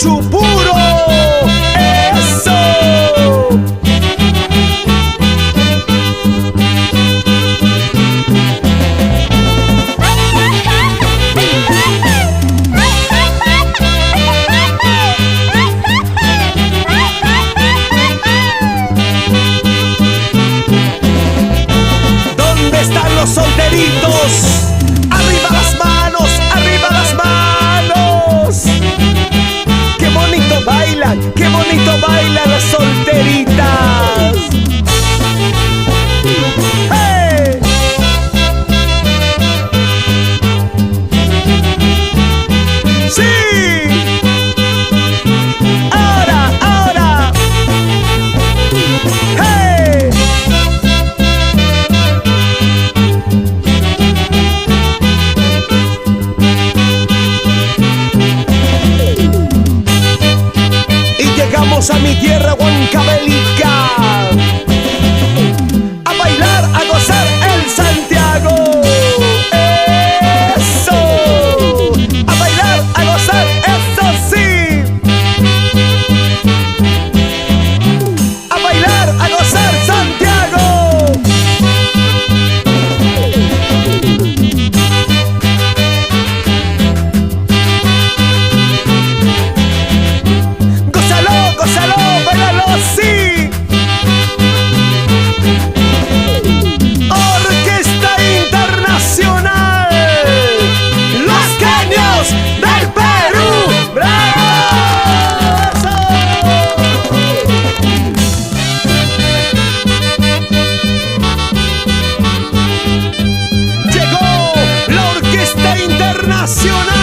Guachu puro. ¡Eso! ¿Dónde están los solteritos? ¡Arriba las manos! ¡Arriba las manos! ¡Qué bonito bailan! ¡Qué bonito bailan las solteritas! ¡Hey! ¡Sí! ¡Ahora! ¡Ahora! ¡Hey! Llegamos a mi tierra huancavelica a bailar, a gozar el Santiago. ¡Eso! A bailar, a gozar, eso sí. A bailar, a gozar Santiago. ¡Gózalo, bailalo, sí! Orquesta Internacional, los genios del Perú. ¡Bravo! Llegó la Orquesta Internacional.